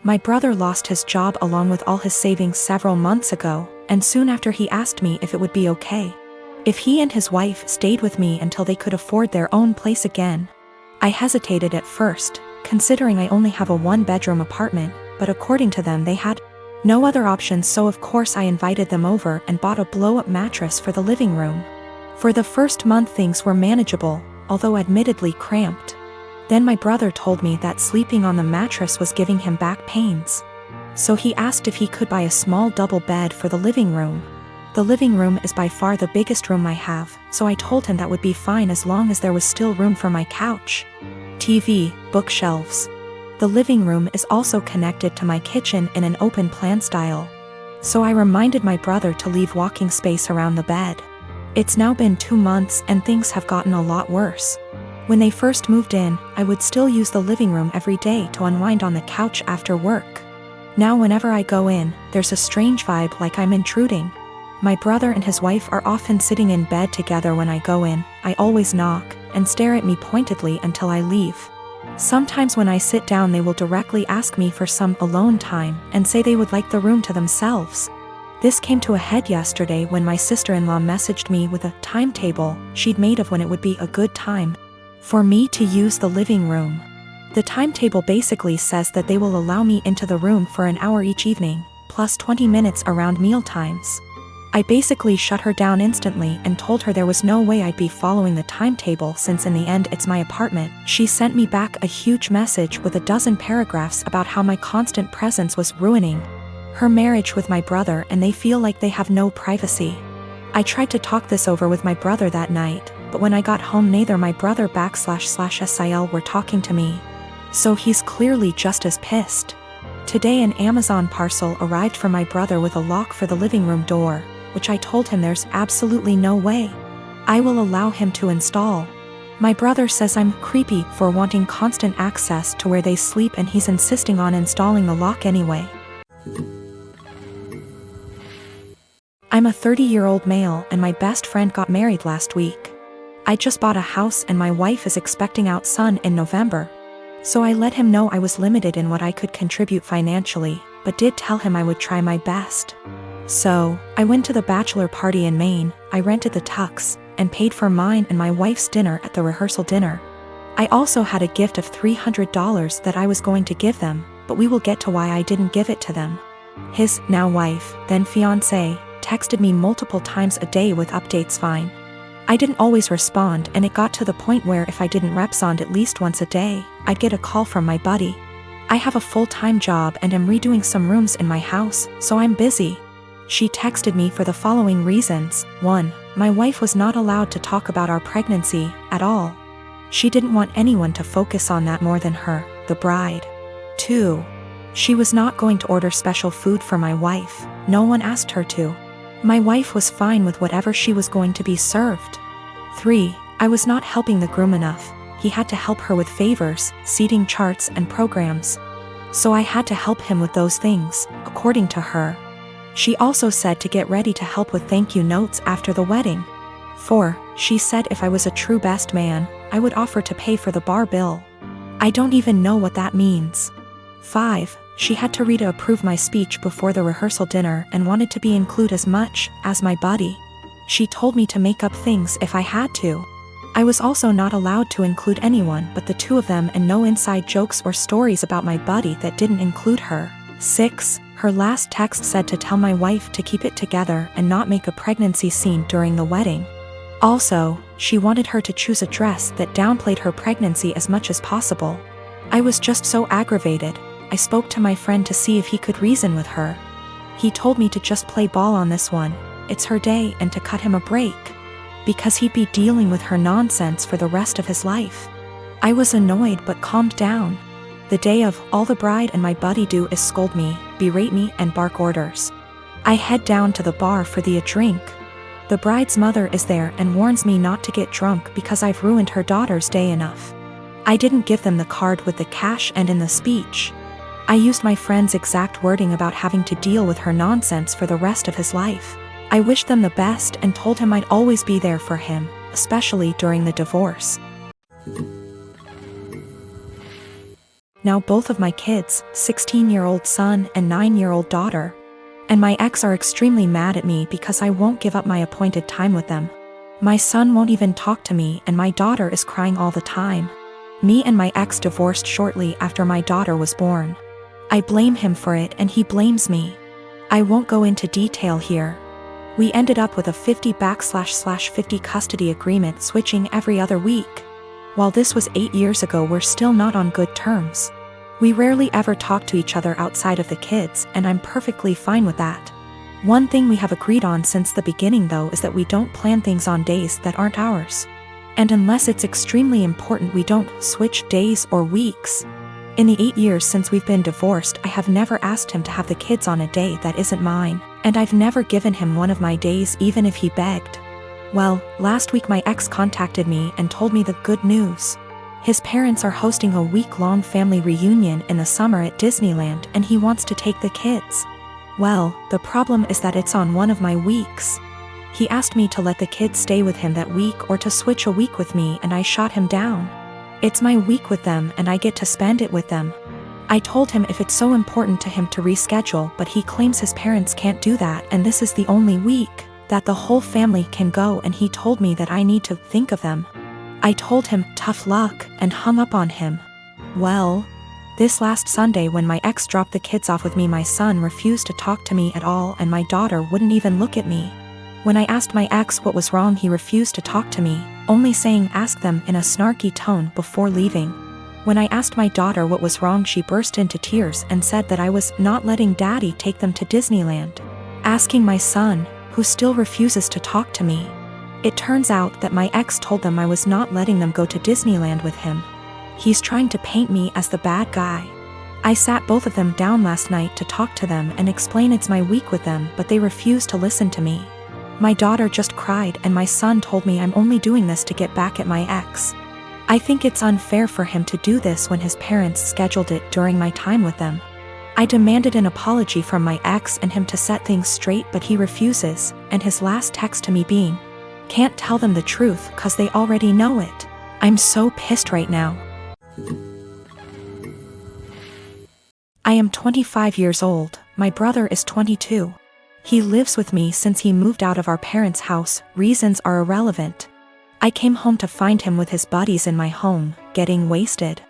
My brother lost his job along with all his savings several months ago, and soon after he asked me if it would be okay if he and his wife stayed with me until they could afford their own place again. I hesitated at first, considering I only have a one-bedroom apartment, but according to them they had no other options, so of course I invited them over and bought a blow-up mattress for the living room. For the first month things were manageable, although admittedly cramped. Then my brother told me that sleeping on the mattress was giving him back pains. So he asked if he could buy a small double bed for the living room. The living room is by far the biggest room I have, so I told him that would be fine as long as there was still room for my couch, TV, bookshelves. The living room is also connected to my kitchen in an open plan style. So I reminded my brother to leave walking space around the bed. It's now been 2 months and things have gotten a lot worse. When they first moved in, I would still use the living room every day to unwind on the couch after work. Now whenever I go in, there's a strange vibe like I'm intruding. My brother and his wife are often sitting in bed together when I go in. I always knock and stare at me pointedly until I leave. Sometimes when I sit down they will directly ask me for some alone time and say they would like the room to themselves. This came to a head yesterday when my sister-in-law messaged me with a timetable she'd made of when it would be a good time for me to use the living room. The timetable basically says that they will allow me into the room for an hour each evening, plus 20 minutes around meal times. I basically shut her down instantly and told her there was no way I'd be following the timetable since in the end it's my apartment. She sent me back a huge message with a dozen paragraphs about how my constant presence was ruining her marriage with my brother and they feel like they have no privacy. I tried to talk this over with my brother that night, but when I got home neither my brother //SIL were talking to me. So he's clearly just as pissed. Today an Amazon parcel arrived for my brother with a lock for the living room door, which I told him there's absolutely no way I will allow him to install. My brother says I'm creepy for wanting constant access to where they sleep and he's insisting on installing the lock anyway. I'm a 30-year-old male and my best friend got married last week. I just bought a house and my wife is expecting our son in November. So I let him know I was limited in what I could contribute financially, but did tell him I would try my best. So, I went to the bachelor party in Maine, I rented the tux, and paid for mine and my wife's dinner at the rehearsal dinner. I also had a gift of $300 that I was going to give them, but we will get to why I didn't give it to them. His now wife, then fiancé, texted me multiple times a day with updates fine. I didn't always respond and it got to the point where if I didn't respond at least once a day, I'd get a call from my buddy. I have a full-time job and am redoing some rooms in my house, so I'm busy. She texted me for the following reasons. 1. My wife was not allowed to talk about our pregnancy at all. She didn't want anyone to focus on that more than her, the bride. 2. She was not going to order special food for my wife, no one asked her to. My wife was fine with whatever she was going to be served. 3. I was not helping the groom enough, he had to help her with favors, seating charts and programs. So I had to help him with those things, according to her. She also said to get ready to help with thank you notes after the wedding. 4. She said if I was a true best man, I would offer to pay for the bar bill. I don't even know what that means. 5. She had to read to approve my speech before the rehearsal dinner and wanted to be included as much as my buddy. She told me to make up things if I had to. I was also not allowed to include anyone but the two of them and no inside jokes or stories about my buddy that didn't include her. 6. Her last text said to tell my wife to keep it together and not make a pregnancy scene during the wedding. Also, she wanted her to choose a dress that downplayed her pregnancy as much as possible. I was just so aggravated. I spoke to my friend to see if he could reason with her. He told me to just play ball on this one, it's her day, and to cut him a break, because he'd be dealing with her nonsense for the rest of his life. I was annoyed but calmed down. The day of, all the bride and my buddy do is scold me, berate me and bark orders. I head down to the bar for a drink. The bride's mother is there and warns me not to get drunk because I've ruined her daughter's day enough. I didn't give them the card with the cash and in the speech. I used my friend's exact wording about having to deal with her nonsense for the rest of his life. I wished them the best and told him I'd always be there for him, especially during the divorce. now both of my kids, 16-year-old son and 9-year-old daughter. And my ex are extremely mad at me because I won't give up my appointed time with them. My son won't even talk to me and my daughter is crying all the time. Me and my ex divorced shortly after my daughter was born. I blame him for it and he blames me. I won't go into detail here. We ended up with a 50/50 custody agreement, switching every other week. While this was 8 years ago, we're still not on good terms. We rarely ever talk to each other outside of the kids, and I'm perfectly fine with that. One thing we have agreed on since the beginning though is that we don't plan things on days that aren't ours. And unless it's extremely important, we don't switch days or weeks. In the 8 years since we've been divorced, I have never asked him to have the kids on a day that isn't mine, and I've never given him one of my days even if he begged. Well, last week my ex contacted me and told me the good news. His parents are hosting a week-long family reunion in the summer at Disneyland and he wants to take the kids. Well, the problem is that it's on one of my weeks. He asked me to let the kids stay with him that week or to switch a week with me, and I shot him down. It's my week with them and I get to spend it with them. I told him if it's so important to him to reschedule, but he claims his parents can't do that and this is the only week that the whole family can go, and he told me that I need to think of them. I told him tough luck and hung up on him. Well, this last Sunday when my ex dropped the kids off with me, my son refused to talk to me at all and my daughter wouldn't even look at me. When I asked my ex what was wrong, he refused to talk to me, only saying ask them in a snarky tone before leaving. When I asked my daughter what was wrong, she burst into tears and said that I was not letting daddy take them to Disneyland. Asking my son, who still refuses to talk to me. It turns out that my ex told them I was not letting them go to Disneyland with him. He's trying to paint me as the bad guy. I sat both of them down last night to talk to them and explain it's my week with them, but they refuse to listen to me. My daughter just cried and my son told me I'm only doing this to get back at my ex. I think it's unfair for him to do this when his parents scheduled it during my time with them. I demanded an apology from my ex and him to set things straight, but he refuses, and his last text to me being, "Can't tell them the truth 'cause they already know it." I'm so pissed right now. I am 25 years old, my brother is 22. He lives with me since he moved out of our parents' house, reasons are irrelevant. I came home to find him with his buddies in my home, getting wasted.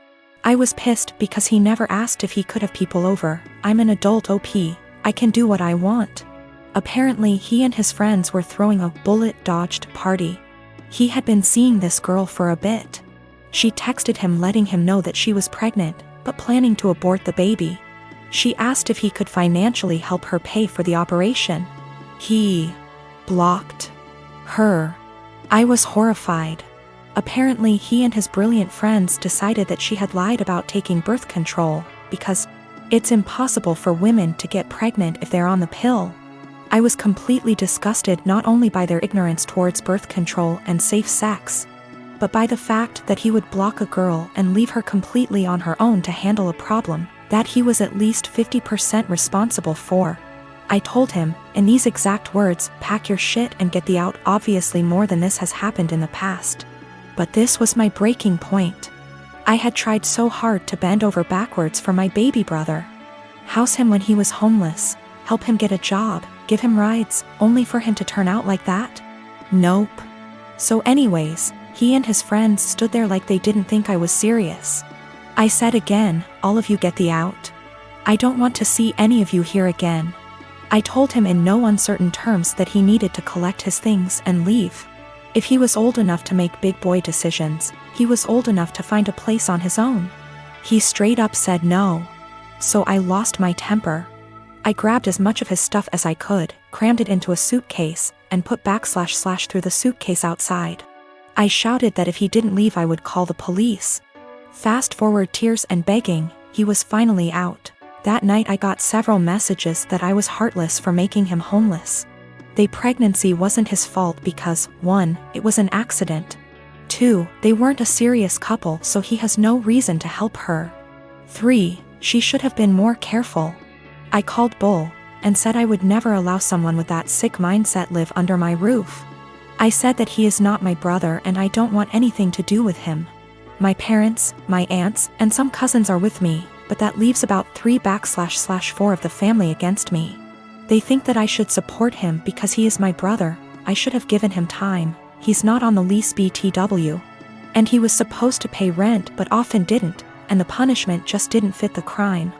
I was pissed because he never asked if he could have people over. I'm an adult OP, I can do what I want. Apparently he and his friends were throwing a bullet-dodged party. He had been seeing this girl for a bit. She texted him letting him know that she was pregnant, but planning to abort the baby. She asked if he could financially help her pay for the operation. He blocked her. I was horrified. Apparently he and his brilliant friends decided that she had lied about taking birth control, because it's impossible for women to get pregnant if they're on the pill. I was completely disgusted not only by their ignorance towards birth control and safe sex, but by the fact that he would block a girl and leave her completely on her own to handle a problem that he was at least 50% responsible for. I told him, in these exact words, pack your shit and get the out. Obviously more than this has happened in the past. But this was my breaking point. I had tried so hard to bend over backwards for my baby brother. House him when he was homeless, help him get a job, give him rides, only for him to turn out like that? Nope. So anyways, he and his friends stood there like they didn't think I was serious. I said again, all of you get the out. I don't want to see any of you here again. I told him in no uncertain terms that he needed to collect his things and leave. If he was old enough to make big boy decisions, he was old enough to find a place on his own. He straight up said no. So I lost my temper. I grabbed as much of his stuff as I could, crammed it into a suitcase, and put / through the suitcase outside. I shouted that if he didn't leave I would call the police. Fast forward tears and begging, he was finally out. That night I got several messages that I was heartless for making him homeless. The pregnancy wasn't his fault because, 1, it was an accident. 2, they weren't a serious couple, so he has no reason to help her. 3, she should have been more careful. I called bull, and said I would never allow someone with that sick mindset live under my roof. I said that he is not my brother and I don't want anything to do with him. My parents, my aunts, and some cousins are with me, but that leaves about 3/4 of the family against me. They think that I should support him because he is my brother. I should have given him time. He's not on the lease BTW. And he was supposed to pay rent but often didn't, and the punishment just didn't fit the crime.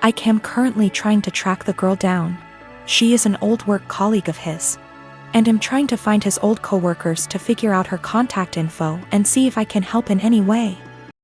I am currently trying to track the girl down. She is an old work colleague of his. And am trying to find his old coworkers to figure out her contact info and see if I can help in any way.